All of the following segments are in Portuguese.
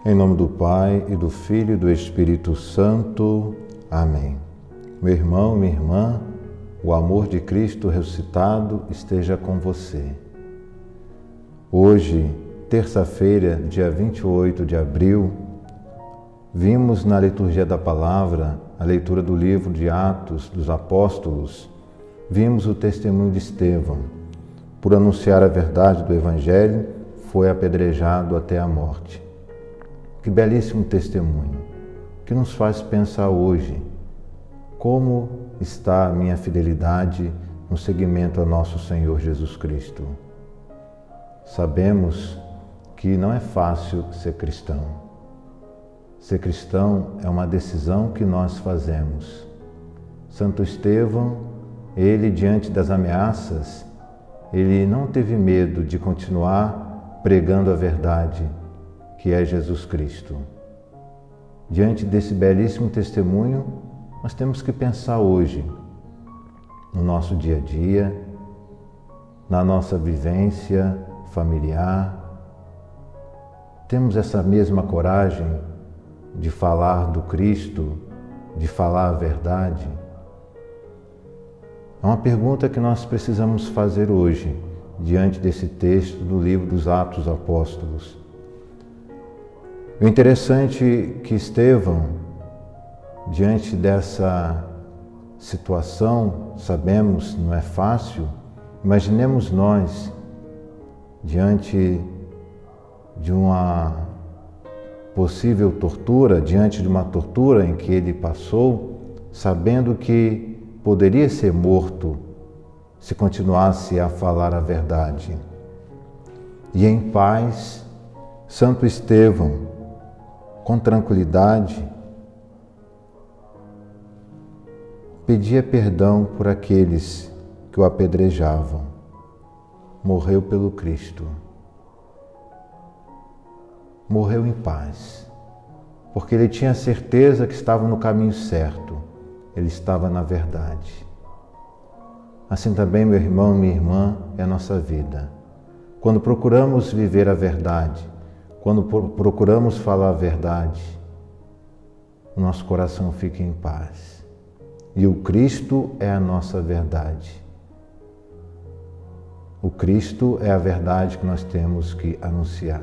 Em nome do Pai, e do Filho e do Espírito Santo. Amém. Meu irmão, minha irmã, o amor de Cristo ressuscitado esteja com você. Hoje, terça-feira, dia 28 de abril, vimos na liturgia da palavra a leitura do livro de Atos dos Apóstolos. Vimos o testemunho de Estevão. Por anunciar a verdade do Evangelho, foi apedrejado até a morte. Que belíssimo testemunho, que nos faz pensar hoje como está a minha fidelidade no seguimento a nosso Senhor Jesus Cristo. Sabemos que não é fácil ser cristão. Ser cristão é uma decisão que nós fazemos. Santo Estevão, ele diante das ameaças, ele não teve medo de continuar pregando a verdade, que é Jesus Cristo. Diante desse belíssimo testemunho, nós temos que pensar hoje, no nosso dia a dia, na nossa vivência familiar. Temos essa mesma coragem de falar do Cristo, de falar a verdade? É uma pergunta que nós precisamos fazer hoje, diante desse texto do livro dos Atos dos Apóstolos. O interessante é que Estevão, diante dessa situação, sabemos, não é fácil, imaginemos nós, diante de uma possível tortura, diante de uma tortura em que ele passou, sabendo que poderia ser morto se continuasse a falar a verdade. E em paz, Santo Estevão, com tranquilidade, pedia perdão por aqueles que o apedrejavam. Morreu pelo Cristo. Morreu em paz, porque ele tinha certeza que estava no caminho certo, ele estava na verdade. Assim também, meu irmão, minha irmã, é a nossa vida. Quando procuramos viver a verdade, quando procuramos falar a verdade, o nosso coração fica em paz. E o Cristo é a nossa verdade. O Cristo é a verdade que nós temos que anunciar.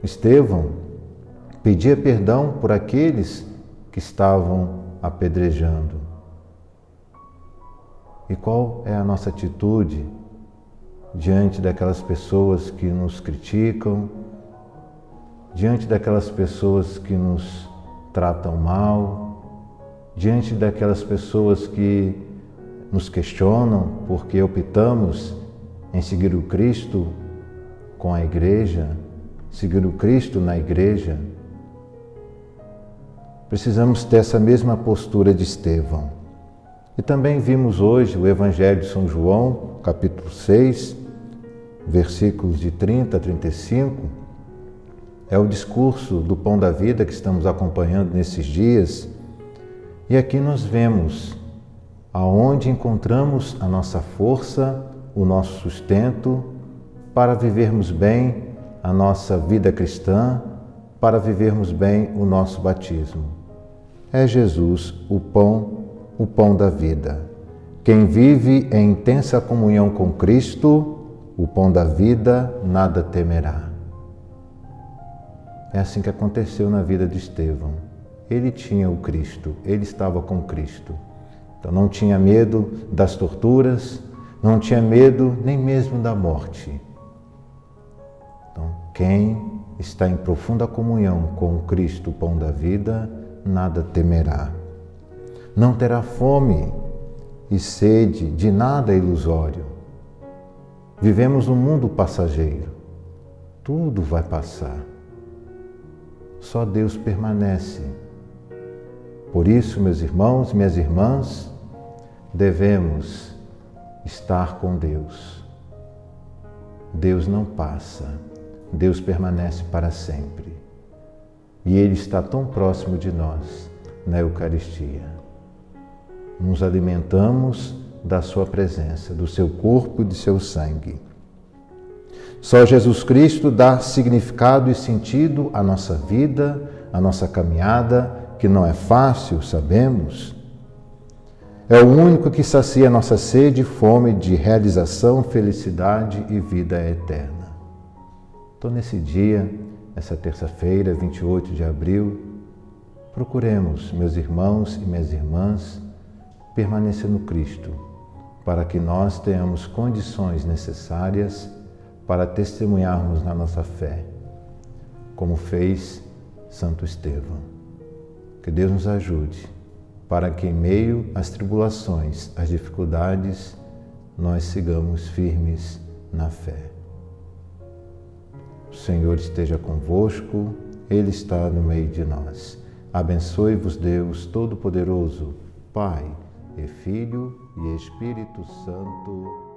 Estevão pedia perdão por aqueles que estavam apedrejando. E qual é a nossa atitude diante daquelas pessoas que nos criticam, diante daquelas pessoas que nos tratam mal, diante daquelas pessoas que nos questionam porque optamos em seguir o Cristo com a igreja, seguir o Cristo na igreja? Precisamos ter essa mesma postura de Estevão. E também vimos hoje o Evangelho de São João, capítulo 6, versículos de 30 a 35, é o discurso do Pão da Vida que estamos acompanhando nesses dias. E aqui nós vemos aonde encontramos a nossa força, o nosso sustento para vivermos bem a nossa vida cristã, para vivermos bem o nosso batismo. É Jesus, o pão da vida. Quem vive em intensa comunhão com Cristo, o pão da vida, nada temerá. É assim que aconteceu na vida de Estevão. Ele tinha o Cristo, ele estava com Cristo. Então não tinha medo das torturas, não tinha medo nem mesmo da morte. Então, quem está em profunda comunhão com o Cristo, o pão da vida, nada temerá. Não terá fome e sede de nada ilusório. Vivemos num mundo passageiro. Tudo vai passar. Só Deus permanece. Por isso, meus irmãos, minhas irmãs, devemos estar com Deus. Deus não passa. Deus permanece para sempre. E Ele está tão próximo de nós na Eucaristia. Nos alimentamos da sua presença, do seu corpo e de seu sangue. Só Jesus Cristo dá significado e sentido à nossa vida, à nossa caminhada, que não é fácil, sabemos. É o único que sacia nossa sede e fome de realização, felicidade e vida eterna. Então, nesse dia, essa terça-feira, 28 de abril, procuremos, meus irmãos e minhas irmãs, permanecer no Cristo, para que nós tenhamos condições necessárias para testemunharmos na nossa fé, como fez Santo Estevão. Que Deus nos ajude, para que em meio às tribulações, às dificuldades, nós sigamos firmes na fé. O Senhor esteja convosco, Ele está no meio de nós. Abençoe-vos Deus Todo-Poderoso, Pai e Filho e Espírito Santo.